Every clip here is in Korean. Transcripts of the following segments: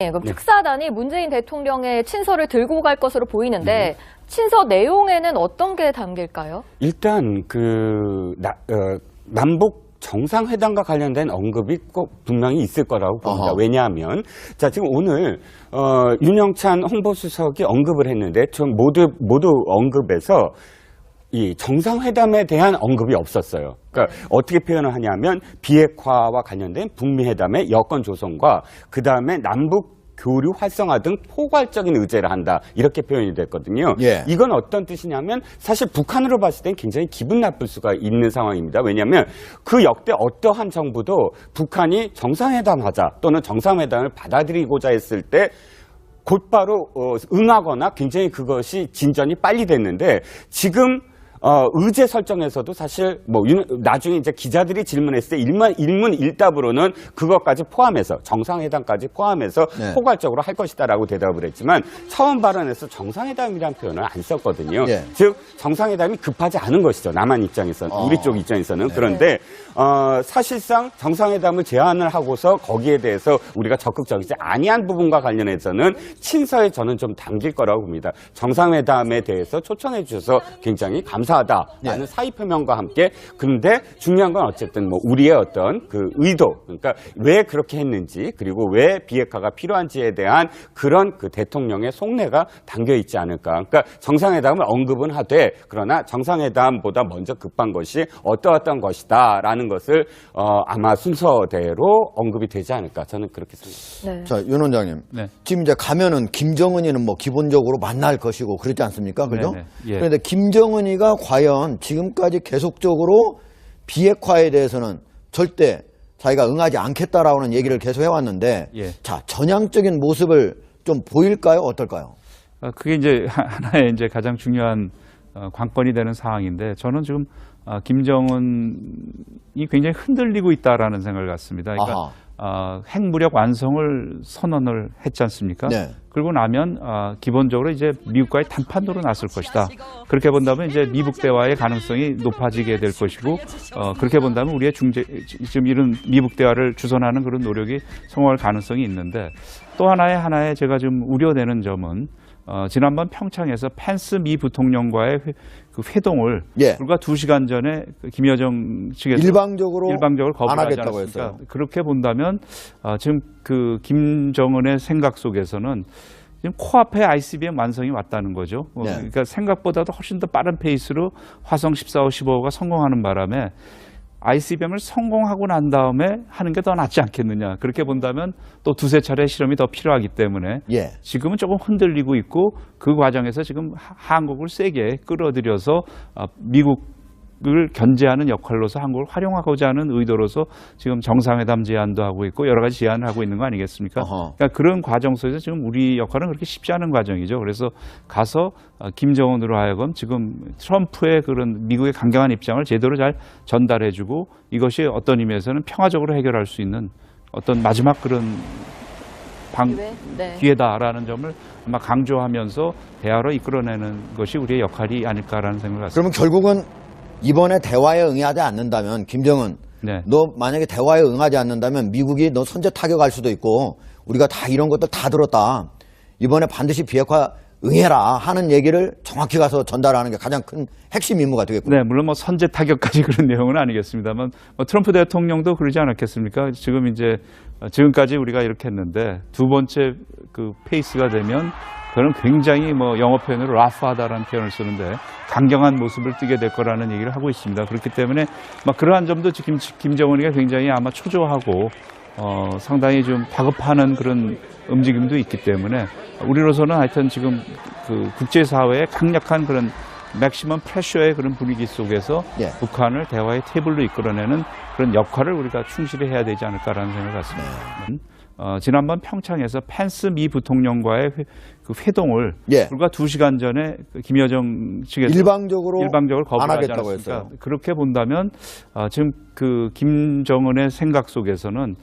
그럼 특사단이 문재인 대통령의 친서를 들고 갈 것으로 보이는데 친서 내용에는 어떤 게 담길까요? 일단 남북 정상회담과 관련된 언급이 꼭 분명히 있을 거라고 봅니다. 왜냐하면 지금 오늘 윤영찬 홍보수석이 언급을 했는데 좀 모두 언급에서 이 정상회담에 대한 언급이 없었어요. 그러니까 어떻게 표현을 하냐면 비핵화와 관련된 북미 회담의 여건 조성과 그다음에 남북 교류 활성화 등 포괄적인 의제를 한다. 이렇게 표현이 됐거든요. 예. 이건 어떤 뜻이냐면 사실 북한으로 봤을 땐 굉장히 기분 나쁠 수가 있는 상황입니다. 왜냐하면 그 역대 어떠한 정부도 북한이 정상회담하자 또는 정상회담을 받아들이고자 했을 때 곧바로 응하거나 굉장히 그것이 진전이 빨리 됐는데 지금 의제 설정에서도 사실 나중에 이제 기자들이 질문했을 때 일문일답으로는 그것까지 포함해서 정상회담까지 포함해서 네. 포괄적으로 할 것이다라고 대답을 했지만 처음 발언에서 정상회담이라는 표현을 안 썼거든요. 네. 즉 정상회담이 급하지 않은 것이죠. 남한 입장에서는 우리 쪽 입장에서는 네. 그런데 사실상 정상회담을 제안을 하고서 거기에 대해서 우리가 적극적이지 아니한 부분과 관련해서는 친서에 저는 좀 담길 거라고 봅니다. 정상회담에 대해서 초청해 주셔서 굉장히 감사하다라는 사의 표명과 함께 그런데 중요한 건 어쨌든 우리의 어떤 그 의도 그러니까 왜 그렇게 했는지 그리고 왜 비핵화가 필요한지에 대한 그런 그 대통령의 속내가 담겨 있지 않을까. 그러니까 정상회담을 언급은 하되 그러나 정상회담보다 먼저 급한 것이 어떠한 것이다라는 것을 아마 순서대로 언급이 되지 않을까. 저는 그렇게 생각합니다. 네. 자, 윤 원장님. 네. 지금 이제 가면은 김정은이는 기본적으로 만날 것이고 그렇지 않습니까? 그죠? 네네. 예. 그런데 김정은이가 과연 지금까지 계속적으로 비핵화에 대해서는 절대 자기가 응하지 않겠다라는 얘기를 계속 해왔는데 예. 자, 전향적인 모습을 좀 보일까요? 어떨까요? 그게 이제 하나의 이제 가장 중요한 관건이 되는 상황인데 저는 지금 김정은이 굉장히 흔들리고 있다라는 생각을 갖습니다. 그러니까 핵무력 완성을 선언을 했지 않습니까? 네. 그러고 나면 기본적으로 이제 미국과의談判으로 나설 것이다. 그렇게 본다면 이제 미국 대화의 가능성이 높아지게 될 것이고 그렇게 본다면 우리의 지금 이런 미국 대화를 주선하는 그런 노력이 성공할 가능성이 있는데 또 하나의 제가 좀 우려되는 점은 지난번 평창에서 펜스 미 부통령과의 그 회동을 불과 2시간 전에 김여정 측에서 일방적으로 거부하지 않았습니까? 그렇게 본다면 지금 그 김정은의 생각 속에서는 지금 코앞에 ICBM 완성이 왔다는 거죠. 네. 그러니까 생각보다도 훨씬 더 빠른 페이스로 화성 14호, 15호가 성공하는 바람에 ICBM을 성공하고 난 다음에 하는 게 더 낫지 않겠느냐. 그렇게 본다면 또 2~3차례 실험이 더 필요하기 때문에 지금은 조금 흔들리고 있고 그 과정에서 지금 한국을 세게 끌어들여서 미국을 견제하는 역할로서 한국을 활용하고자 하는 의도로서 지금 정상회담 제안도 하고 있고 여러 가지 제안을 하고 있는 거 아니겠습니까? 그러니까 그런 과정 속에서 지금 우리 역할은 그렇게 쉽지 않은 과정이죠. 그래서 가서 김정은으로 하여금 지금 트럼프의 그런 미국의 강경한 입장을 제대로 잘 전달해주고 이것이 어떤 의미에서는 평화적으로 해결할 수 있는 어떤 마지막 그런 기회다라는 점을 아마 강조하면서 대화로 이끌어내는 것이 우리의 역할이 아닐까라는 생각을 갖습니다. 그러면 결국은 이번에 대화에 응하지 않는다면 김정은 너 만약에 대화에 응하지 않는다면 미국이 너 선제 타격할 수도 있고 우리가 다 이런 것들 다 들었다. 이번에 반드시 비핵화 응해라 하는 얘기를 정확히 가서 전달하는 게 가장 큰 핵심 임무가 되겠군요. 네, 물론 선제 타격까지 그런 내용은 아니겠습니다만 트럼프 대통령도 그러지 않았겠습니까? 지금 이제 지금까지 우리가 이렇게 했는데 두 번째 그 페이스가 되면 그는 굉장히 영어 표현으로 라프하다라는 표현을 쓰는데 강경한 모습을 띠게 될 거라는 얘기를 하고 있습니다. 그렇기 때문에 그러한 점도 지금 김정은이가 굉장히 아마 초조하고 상당히 좀 다급하는 그런 움직임도 있기 때문에 우리로서는 하여튼 지금 그 국제사회의 강력한 그런 맥시멈 프레셔의 그런 분위기 속에서 북한을 대화의 테이블로 이끌어내는 그런 역할을 우리가 충실히 해야 되지 않을까라는 생각을 갖습니다. 지난번 평창에서 펜스 미 부통령과의 그 회동을 불과 2시간 전에 김여정 측에서 일방적으로 거부하지 않았습니까? 그렇게 본다면 지금 그 김정은의 생각 속에서는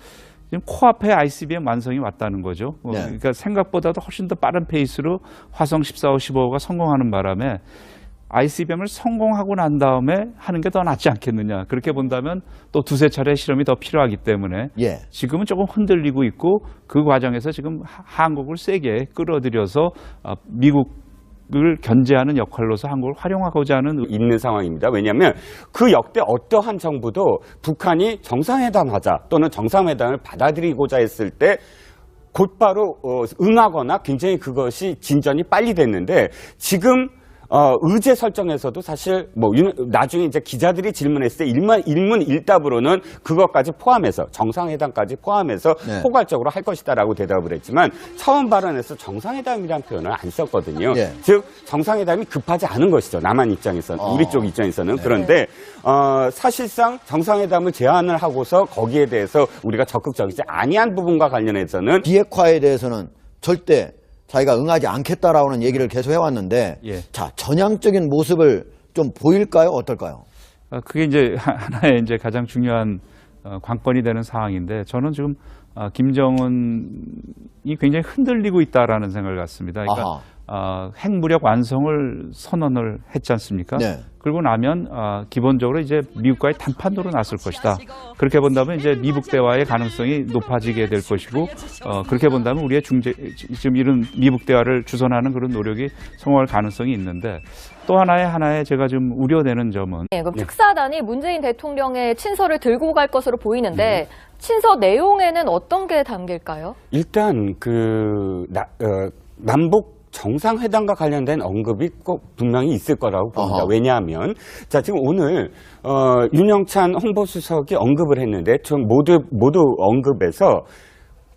지금 코앞에 ICBM 완성이 왔다는 거죠. 그러니까 생각보다도 훨씬 더 빠른 페이스로 화성 14호, 15호가 성공하는 바람에 ICBM을 성공하고 난 다음에 하는 게 더 낫지 않겠느냐. 그렇게 본다면 또 두세 차례 실험이 더 필요하기 때문에 예. 지금은 조금 흔들리고 있고 그 과정에서 지금 한국을 세게 끌어들여서 미국을 견제하는 역할로서 한국을 활용하고자 하는 있는 상황입니다. 왜냐하면 그 역대 어떠한 정부도 북한이 정상회담 하자 또는 정상회담을 받아들이고자 했을 때 곧바로 응하거나 굉장히 그것이 진전이 빨리 됐는데 지금 의제 설정에서도 사실 나중에 이제 기자들이 질문했을 때 일문일답으로는 그것까지 포함해서 정상회담까지 포함해서 네. 포괄적으로 할 것이다라고 대답을 했지만 처음 발언에서 정상회담이라는 표현을 안 썼거든요. 네. 즉 정상회담이 급하지 않은 것이죠. 남한 입장에서는 우리 쪽 입장에서는 네. 그런데 사실상 정상회담을 제안을 하고서 거기에 대해서 우리가 적극적이지 아니한 부분과 관련해서는 비핵화에 대해서는 절대 자기가 응하지 않겠다라는 얘기를 계속 해왔는데, 예. 자, 전향적인 모습을 좀 보일까요? 어떨까요? 그게 이제 하나의 이제 가장 중요한 관건이 되는 상황인데 저는 지금 김정은이 굉장히 흔들리고 있다라는 생각을 갖습니다. 그러니까 핵무력 완성을 선언을 했지 않습니까? 네. 그러고 나면 기본적으로 이제 미국과의談判으로 나설 것이다. 그렇게 본다면 이제 미국 대화의 가능성이 높아지게 될 것이고 그렇게 본다면 우리의 지금 이런 미국 대화를 주선하는 그런 노력이 성공할 가능성이 있는데 또 하나의 제가 좀 우려되는 점은 네, 그럼 특사단이 문재인 대통령의 친서를 들고 갈 것으로 보이는데 친서 내용에는 어떤 게 담길까요? 일단 남북 정상회담과 관련된 언급이 꼭 분명히 있을 거라고 봅니다. 왜냐하면 지금 오늘 윤영찬 홍보수석이 언급을 했는데 좀 모두 언급에서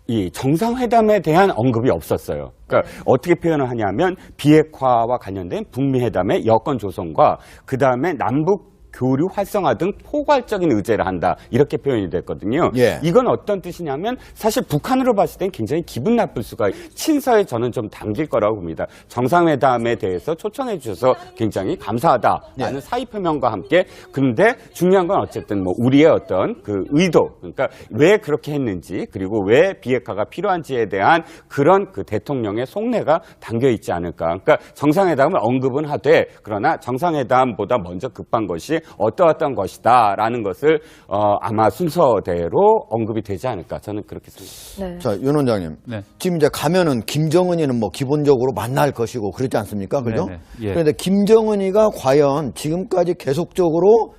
이 정상회담에 대한 언급이 없었어요. 그러니까 어떻게 표현을 하냐면 비핵화와 관련된 북미 회담의 여건 조성과 그 다음에 남북 교류 활성화 등 포괄적인 의제를 한다 이렇게 표현이 됐거든요. 예. 이건 어떤 뜻이냐면 사실 북한으로 봤을 땐 굉장히 기분 나쁠 수가 친서에 저는 좀 담길 거라고 봅니다. 정상회담에 대해서 초청해 주셔서 굉장히 감사하다라는 사의 표명과 함께 근데 중요한 건 어쨌든 우리의 어떤 그 의도 그러니까 왜 그렇게 했는지 그리고 왜 비핵화가 필요한지에 대한 그런 그 대통령의 속내가 담겨 있지 않을까. 그러니까 정상회담을 언급은 하되 그러나 정상회담보다 먼저 급한 것이 어떠한 것이다 라는 것을 아마 순서대로 언급이 되지 않을까 저는 그렇게 생각합니다. 네. 자, 윤 원장님. 네. 지금 이제 가면은 김정은이는 기본적으로 만날 것이고 그렇지 않습니까? 그죠? 네네. 예. 그런데 김정은이가 과연 지금까지 계속적으로